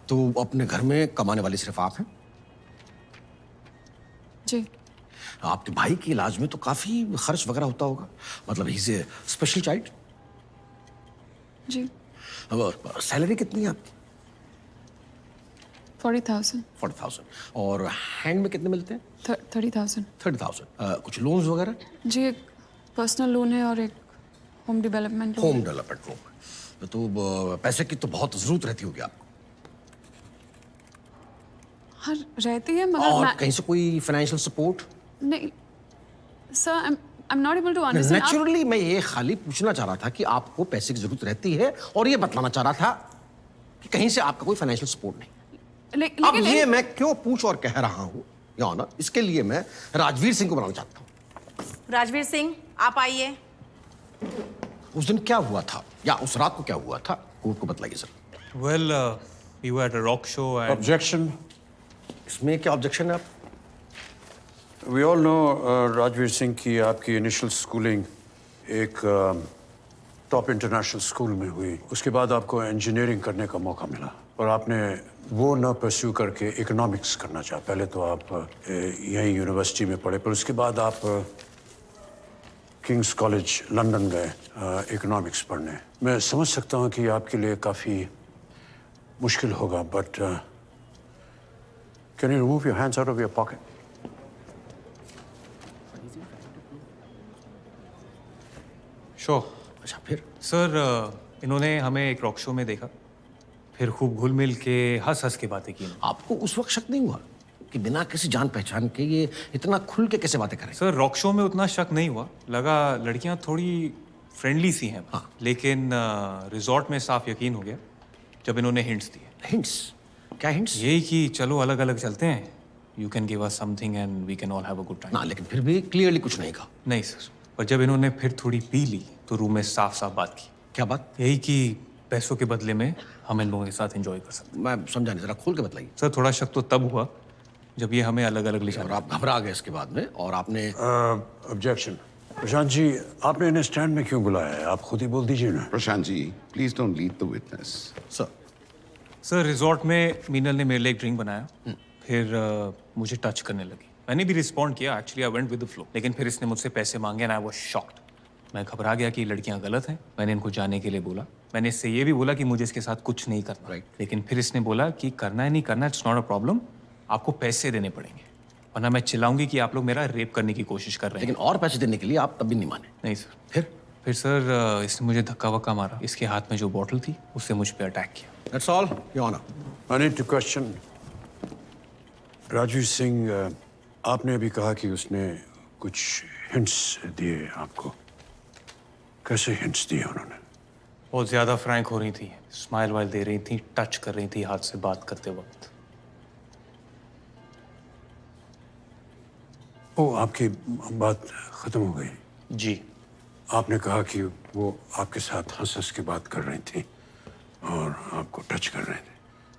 तो अपने घर में कमाने वाली सिर्फ आप हैं? जी। आपके भाई के इलाज में तो काफी खर्च वगैरह होता होगा, मतलब he is a special child. जी। सैलरी कितनी है आपकी? 40,000। 40,000। और हैंड में कितने मिलते हैं? 30,000। 30,000। कुछ लोन्स वगैरह? जी, एक पर्सनल लोन है और एक home development loan. Home development loan. तो पैसे की तो बहुत जरूरत रहती होगी आपको। हाँ, रहती है मगर और कहीं से कोई फाइनेंशियल सपोर्ट? नहीं sir, I am not able to understand. Naturally मैं ये खाली पूछना चाह रहा था कि आपको पैसे की जरूरत रहती है, और ये बतलाना चाह रहा था कि कहीं से आपका कोई फाइनेंशियल सपोर्ट नहीं। अब ये मैं क्यों पूछ और कह रहा हूं, या ना इसके लिए मैं राजवीर सिंह को बुलाना चाहता हूं। राजवीर सिंह, आप आइए। उस दिन क्या हुआ था, या उस रात को क्या हुआ था, कोर्ट को बतलाइए sir. Well, we were at a rock show and... Objection. इसमें क्या ऑब्जेक्शन है आप? We all know Rajveer Singh की आपकी इनिशियल स्कूलिंग एक टॉप इंटरनेशनल स्कूल में हुई। उसके बाद आपको इंजीनियरिंग करने का मौका मिला और आपने वो न परस्यू करके इकोनॉमिक्स करना चाहा। पहले तो आप यहीं यूनिवर्सिटी में पढ़े, पर उसके बाद आप किंग्स कॉलेज लंदन गए इकोनॉमिक्स पढ़ने। मैं समझ सकता हूँ कि आपके लिए काफ़ी मुश्किल होगा, but can you remove your hands out of your pocket? Sure. अच्छा, फिर? सर, इन्होंने हमें एक रॉक शो में देखा, फिर खूब घुल मिल के हंस हंस के बातें की। आपको उस वक्त शक नहीं हुआ कि बिना किसी जान पहचान के ये इतना खुल के कैसे बातें करें? सर, रॉक शो में उतना शक नहीं हुआ, लगा लड़कियां थोड़ी फ्रेंडली सी हैं। हाँ। लेकिन रिजॉर्ट में साफ यकीन हो गया जब इन्होंने हिंट्स दिए। हिंट्स? क्या हिंट्स? यही कि चलो अलग अलग चलते हैं, you can give us something and we can all have a good time. ना, लेकिन फिर भी क्लियरली कुछ नहीं कहा। नहीं सर, पर जब इन्होंने फिर थोड़ी पी ली तो रूम में साफ साफ बात की। क्या बात? यही कि पैसों के बदले में हम इन लोगों के साथ एंजॉय कर सकते हैं। मैं समझा नहीं, जरा खोल के बताइए। सर, थोड़ा शक तो तब हुआ जब ये हमें अलग अलग ले और गया। आप घबरा गए इसके बाद में, और आपने ऑब्जेक्शन। प्रशांत जी, आपने इन्हें स्टैंड में क्यों बुलाया है? आप खुद ही बोल दीजिए ना। Prashant ji, please don't lead the witness. Sir, resort में मीनल ने मेरे लिए एक ड्रिंक बनाया, फिर मुझे टच करने लगी। मैंने भी रिस्पॉन्ड किया, actually I went with the flow. लेकिन फिर इसने मुझसे पैसे मांगे एंड आई वाज शॉक्ड। मैं घबरा गया कि लड़कियां गलत हैं। मैंने इनको जाने के लिए बोला। मैंने इससे ये भी बोला कि मुझे इसके साथ कुछ नहीं करना। Right. लेकिन फिर इसने बोला कि करना है नहीं करना, इट्स नॉट अ प्रॉब्लम, आपको पैसे देने पड़ेंगे, वरना मैं चिल्लाऊंगी कि आप लोग मेरा रेप करने की कोशिश कर रहे हैं। लेकिन और पैसे देने के लिए आप तब भी नहीं माने? नहीं सर। फिर सर, इसने मुझे धक्का वक्का मारा। इसके हाथ में जो बॉटल थी उससे मुझ पर अटैक किया। That's all, Your Honor. I need to question Rajveer Singh. आपने अभी कहा कि उसने कुछ हिंट्स दिए आपको। कैसे हिंट्स दिए उन्होंने? बहुत ज्यादा फ्रैंक हो रही थी, स्माइल वाइल दे रही थी, टच कर रही थी हाथ से बात करते वक्त। ओ, आपकी बात खत्म हो गई? जी। आपने कहा कि वो आपके साथ हंस हंस के बात कर रही थी और आपको टच कर रहे थे।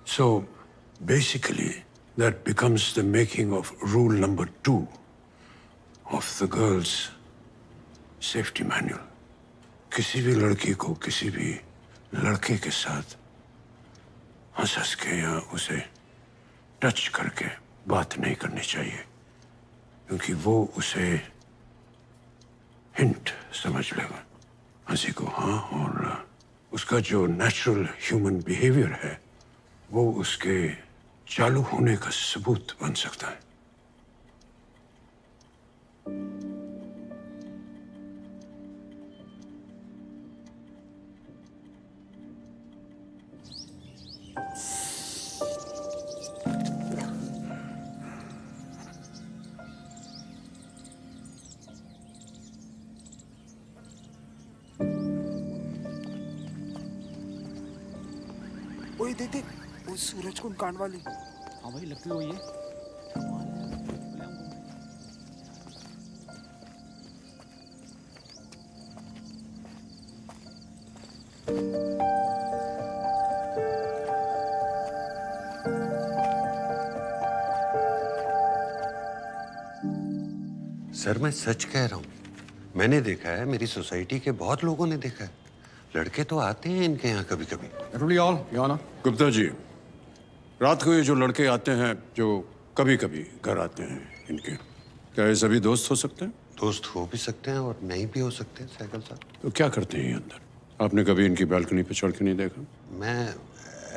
So basically that becomes the making of rule number 2 of the girls safety manual. किसी भी लड़की को किसी भी लड़के के साथ हंस हंस के या उसे टच करके बात नहीं करनी चाहिए, क्योंकि वो उसे हिंट समझ लेगा, हंसी को हाँ, और उसका जो नेचुरल ह्यूमन बिहेवियर है वो उसके चालू होने का सबूत बन सकता है। ओए देख, वो सूरज कुंड कांड वाली। हाँ भाई, लगती तो ये। सर, मैं सच कह रहा हूँ, मैंने देखा है, मेरी सोसाइटी के बहुत लोगों ने देखा है। लड़के तो आते हैं इनके यहाँ कभी कभी। Really all, Your Honor. Gupta ji, रात को ये जो लड़के आते हैं, जो कभी कभी घर आते हैं इनके, क्या ये सभी दोस्त हो सकते हैं? दोस्त हो भी सकते हैं और नहीं भी हो सकते हैं सहगल साहब। तो क्या करते हैं ये अंदर? आपने कभी इनकी बालकनी पे चढ़ के नहीं देखा? मैं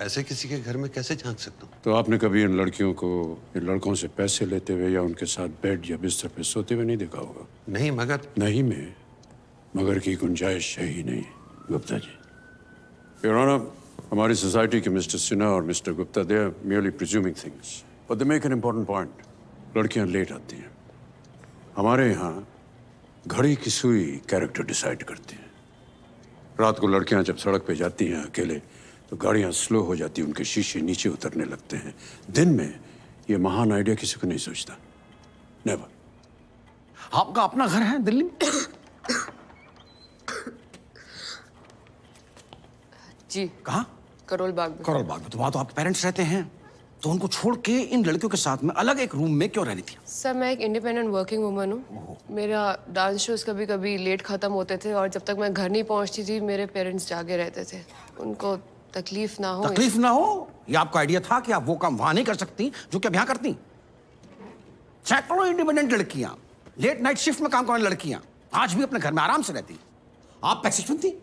ऐसे किसी के घर में कैसे झांक सकता हूँ? तो आपने कभी इन लड़कियों को इन लड़कों से पैसे लेते हुए या उनके साथ बेड या बिस्तर पे सोते हुए नहीं देखा होगा? नहीं, मगर नहीं में मगर की गुंजाइश है ही नहीं गुप्ता जी। योर ऑनर, हमारी सोसाइटी के मिस्टर सिन्हा और mister Gupta, they are merely presuming things, but they make an important point. लड़कियां लेट आती हैं। हमारे यहाँ घड़ी की सुई कैरेक्टर डिसाइड करती है। रात को लड़कियां जब सड़क पे जाती हैं अकेले, तो गाड़ियां स्लो हो जाती हैं, उनके शीशे नीचे उतरने लगते हैं। दिन में ये महान आइडिया किसी को नहीं सोचता। नेवर। आपका अपना घर है दिल्ली में? जी कहाँ? करोल बाग में। करोल बाग में। तो वहां तो आपके पेरेंट्स रहते हैं, तो उनको छोड़ के इन लड़कियों के साथ में अलग एक रूम में क्यों रह रही थी? सर मैं एक इंडिपेंडेंट वर्किंग वुमन हूँ। मेरा डांस शोज कभी कभी लेट खत्म होते थे और जब तक मैं घर नहीं पहुँचती थी मेरे पेरेंट्स जागे रहते थे। उनको तकलीफ ना हो। तकलीफ ना हो, ये आपका आइडिया था कि आप वो काम वहां नहीं कर सकती जो कि आप यहाँ करती। सैकड़ों इंडिपेंडेंट लड़कियां, लेट नाइट शिफ्ट में काम करने वाली लड़कियां आज भी अपने घर में आराम से रहती, आप पैसे चुनती।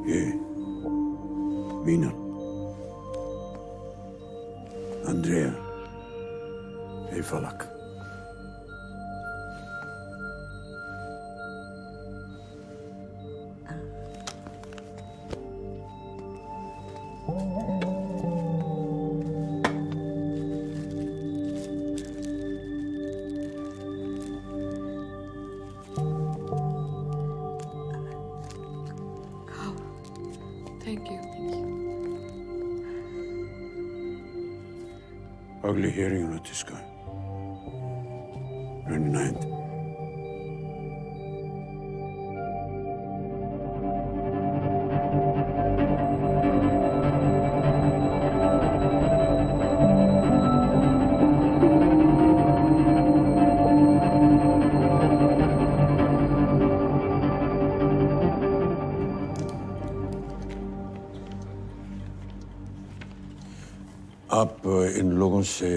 ये मीना, अंद्रेया, ये फलक। Thank you. Ugly hearing notice का 29th। आप इन लोगों से,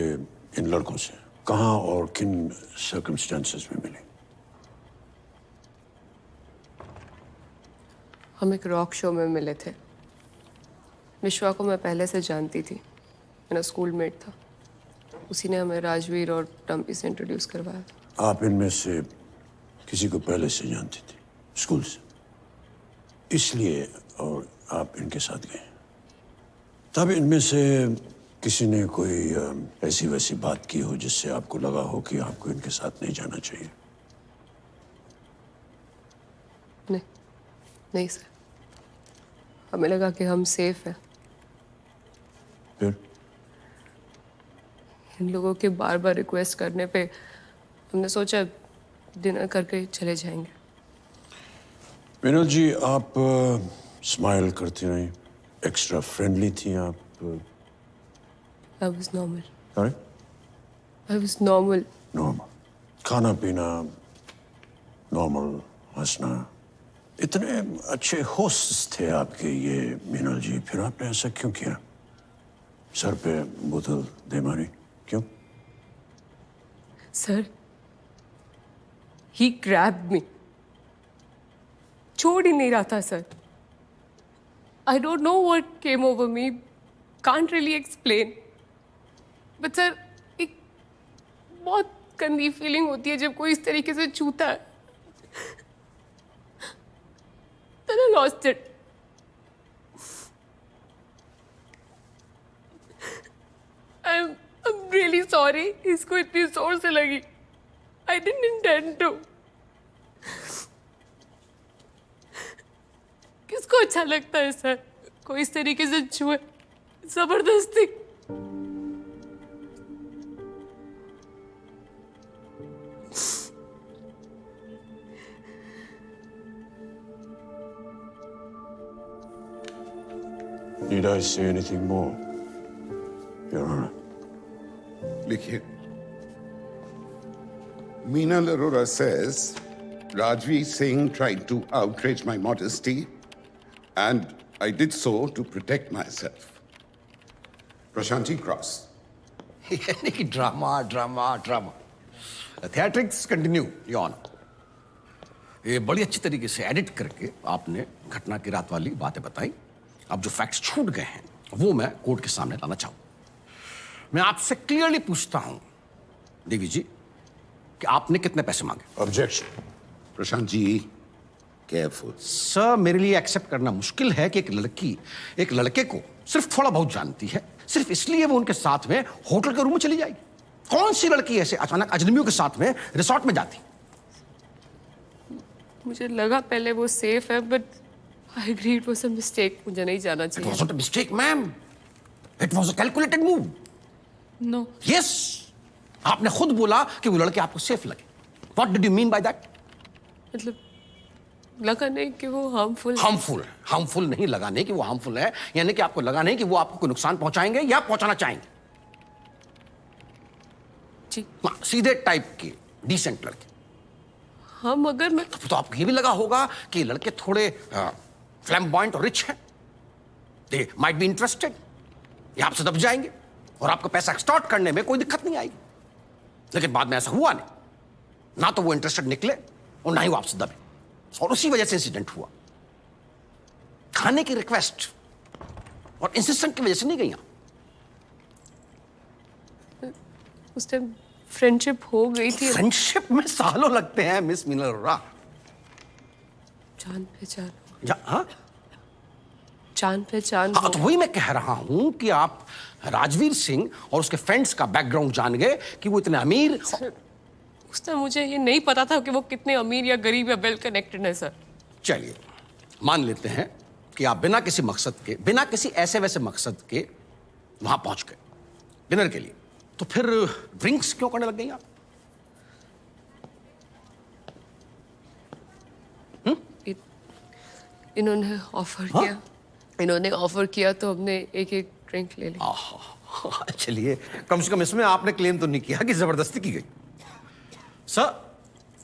इन लड़कों से कहाँ और किन सर्कमस्टेंसेस में मिले? हम एक रॉक शो में मिले थे। विश्वा को मैं पहले से जानती थी, मेरा स्कूल मेट था। उसी ने हमें राजवीर और टम्पी से इंट्रोड्यूस करवाया था। आप इनमें से किसी को पहले से जानती थी, स्कूल से, इसलिए और आप इनके साथ गए। तब इनमें से किसी ने कोई ऐसी वैसी बात की हो जिससे आपको लगा हो कि आपको इनके साथ नहीं जाना चाहिए? नहीं, नहीं सर। हमें लगा कि हम सेफ हैं। फिर इन लोगों के बार बार रिक्वेस्ट करने पे हमने सोचा डिनर करके चले जाएंगे। विनोद जी, आप स्माइल करती रही, एक्स्ट्रा फ्रेंडली थी आप। I was normal. Sorry? I was normal. Normal, खाना पीना नॉर्मल, हंसना, इतने अच्छे होस्ट थे आपके ये मीनल जी। फिर आपने ऐसा क्यों किया? सर पे बोतल दे मारी क्यों? Sir, he grabbed me. छोड़ ही नहीं रहा था sir. I don't know what came over me. Can't really explain. But sir, एक बहुत गंदी फीलिंग होती है जब कोई इस तरीके से छूता है। Then I lost it. I'm really sorry. इसको इतनी जोर से लगी। I didn't intend to. किसको अच्छा लगता है सर कोई इस तरीके से छुए जबरदस्ती? Need I say anything more, Your Honor? देखिए, Meenal Arora says Rajveer Singh tried to outrage my modesty, and I did so to protect myself. Prashanti Cross. यानी कि drama drama drama theatrics continue your honour. ये बड़ी अच्छी तरीके से edit करके आपने घटना की रात वाली बातें बताई। अब जो फैक्ट्स छूट गए हैं वो मैं कोर्ट के सामने लाना चाहूँ। मैं आपसे क्लियरली पूछता हूं देवी जी कि आपने कितने पैसे मांगे? Objection. Prashant ji, careful. Sir, मेरे लिए एक्सेप्ट करना मुश्किल है कि एक लड़की एक लड़के को सिर्फ थोड़ा बहुत जानती है, सिर्फ इसलिए वो उनके साथ में होटल के रूम में चली जाएगी। कौन सी लड़की ऐसे अचानक अजनबियों के साथ में रिसोर्ट में जाती? मुझे लगा पहले वो सेफ है, but I agree it was a mistake. मुझे नहीं जाना इट चाहिए। Was not a mistake ma'am, it was a calculated move. No, yes, आपने खुद बोला कि वो लड़के आपको सेफ लगे। What did you mean by that? मतलब लगा नहीं कि वो हार्मफुल। हार्मफुल नहीं लगा नहीं कि वो हार्मफुल है, यानी कि आपको लगा नहीं कि वो आपको कोई नुकसान पहुंचाएंगे या पहुंचाना चाहेंगे। जी हाँ, सीधे टाइप के डिसेंट लड़के। हाँ, मगर मैं तो आपको ये भी लगा होगा कि लड़के थोड़े फ्लैम्बॉयंट और रिच हैं, दे माइट बी इंटरेस्टेड, ये आपसे दब जाएंगे और आपको पैसा एक्सटॉर्ट करने में कोई दिक्कत नहीं आएगी। लेकिन बाद में ऐसा हुआ नहीं, ना तो वो इंटरेस्टेड निकले और ना ही वो आपसे दबे, और उसी वजह से इंसिडेंट हुआ। खाने की रिक्वेस्ट और इंसिस्टेंट की वजह से नहीं गई। उस टाइम फ्रेंडशिप हो गई थी। फ्रेंडशिप में सालों लगते हैं मिस मीनल अरोरा। जान पहचान हाँ, जान पहचान हाँ, तो वही मैं कह रहा हूं कि आप राजवीर सिंह और उसके फ्रेंड्स का बैकग्राउंड जान गए कि वो इतने अमीर। उस टाइम मुझे ये नहीं पता था कि वो कितने अमीर या गरीब या वेल कनेक्टेड है सर। चलिए मान लेते हैं कि आप बिना किसी मकसद के, बिना किसी ऐसे वैसे मकसद के वहां पहुंच गए डिनर के लिए, तो फिर ड्रिंक्स क्यों करने लग गई आप? इन्होंने ऑफर हाँ? किया, इन्होंने ऑफर किया तो हमने एक एक ड्रिंक ले ली। चलिए, कम से कम इसमें आपने क्लेम तो नहीं किया कि जबरदस्ती की गई। सर,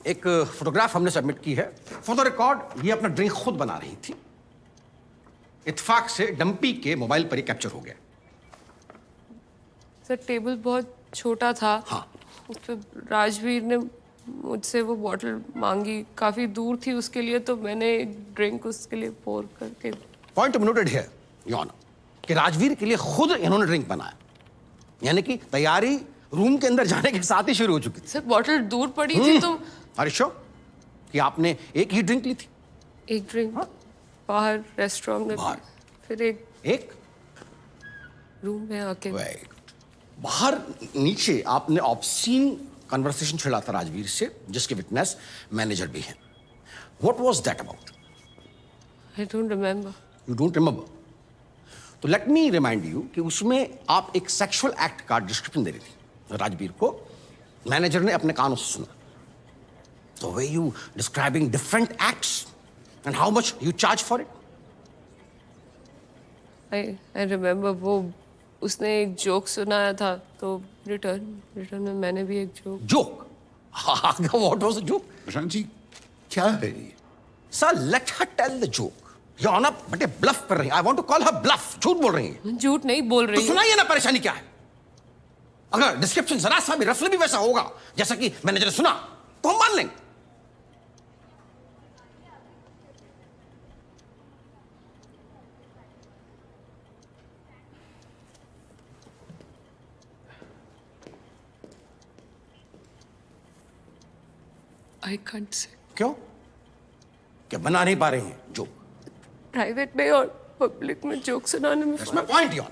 एक फोटोग्राफ हमने सबमिट की है फॉर द रिकॉर्ड। ये अपना ड्रिंक खुद बना रही थी, इत्तेफाक से डंपी के मोबाइल पर ही कैप्चर हो गया। सर, टेबल बहुत छोटा था। हाँ। उस पे राजवीर ने मुझसे वो बॉटल मांगी, काफी दूर थी उसके लिए, तो मैंने एक ड्रिंक उसके लिए पोर करके। पॉइंट नोटेड है योर ऑनर कि राजवीर के लिए खुद इन्होंने ड्रिंक बनाया, यानी कि तैयारी रूम के अंदर जाने के साथ ही शुरू हो चुकी थी। सर, बॉटल दूर पड़ी थी तो अरे श्योर कि आपने एक ही ड्रिंक ली थी? एक ड्रिंक बाहर रेस्टोरेंट में, बाहर। फिर एक रूम में आके। बाहर नीचे आपने ऑब्सीन कन्वर्सेशन छेड़ा था राजवीर से, जिसके विटनेस मैनेजर भी हैं। What was that about? I don't remember. You don't remember? तो लेट मी रिमाइंड यू कि उसमें आप एक सेक्सुअल एक्ट का डिस्क्रिप्शन दे रही थी राजवीर को। मैनेजर ने अपने कानों से सुना। तो way you describing different acts and how much you charge for it? I remember वो उसने एक जोक सुनाया था, तो रिटर्न में मैंने भी एक joke. What was the joke? Prashant ji, क्या है ये? Sir, let her tell the joke. Your honour, बटे ब्लफ कर रही हैं। I want to call her bluff. झूठ बोल रही हैं। झूठ नहीं बोल तो रही हूँ। सुनाइए ना, परेशानी क्या है? अगर डिस्क्रिप्शन जरा सा भी रफली भी वैसा होगा जैसा कि मैनेजर ने सुना, तो हम मान लेंगे। I can't say. क्यों? क्या बना नहीं पा रही हैं जोक? प्राइवेट में और पब्लिक में जोक सुनाने में That's my point, योर।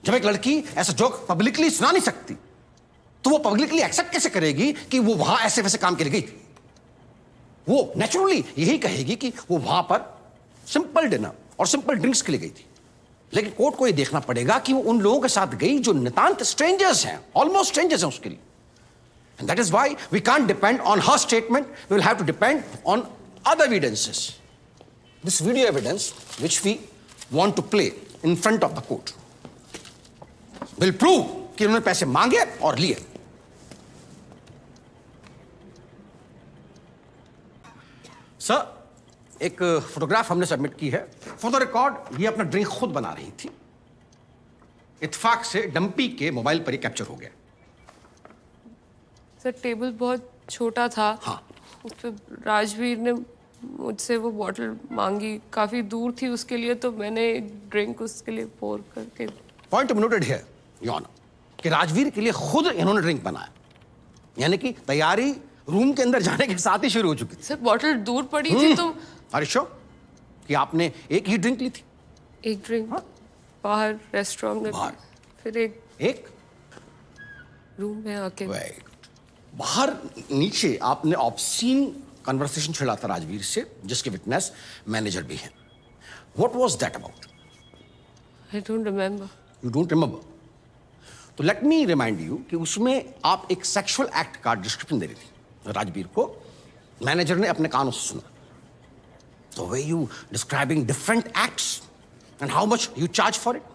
जब एक लड़की ऐसा जोक पब्लिकली सुना नहीं सकती, तो वो पब्लिकली एक्सेप्ट कैसे करेगी कि वो वहां ऐसे वैसे काम के लिए गई थी? वो नेचुरली यही कहेगी कि वो वहां पर सिंपल डिनर और सिंपल ड्रिंक्स के लिए गई थी। लेकिन कोर्ट को ये देखना पड़ेगा कि वो उन लोगों के साथ गई जो नितांत स्ट्रेंजर्स हैं, ऑलमोस्ट स्ट्रेंजर्स हैं उसके लिए। And that is why we can't depend on her statement. We will have to depend on other evidences. This video evidence, which we want to play in front of the court will prove कि उन्होंने पैसे मांगे और लिए। Sir, एक photograph हमने submit की है। फॉर द रिकॉर्ड ये अपना ड्रिंक खुद बना रही थी। इत्तेफाक से डंपी के मोबाइल पर ही कैप्चर हो गया। सर टेबल बहुत छोटा था। हाँ। उस पर राजवीर ने मुझसे वो बॉटल मांगी, काफी दूर थी उसके लिए, तो मैंने ड्रिंक उसके लिए पोर करके। पॉइंट टू बी नोटेड है योर ऑनर कि राजवीर के लिए खुद इन्होंने ड्रिंक बनाया, यानी कि तैयारी रूम के अंदर जाने के साथ ही शुरू हो चुकी थी। सर बॉटल दूर पड़ी थी तो आर यू श्योर कि आपने एक ही ड्रिंक ली थी? एक ड्रिंक बाहर रेस्टोरेंट में, बाहर? फिर एक रूम में आके। Right. बाहर नीचे आपने ऑब्सीन कन्वर्सेशन छिड़ा था राजवीर से, जिसके विटनेस मैनेजर भी हैं। What was that about? I don't remember. You don't remember? तो लेट मी रिमाइंड यू कि उसमें आप एक सेक्सुअल एक्ट का डिस्क्रिप्शन दे रही थी राजवीर को। मैनेजर ने अपने कानों से सुना। So were you describing different acts and how much you charge for it?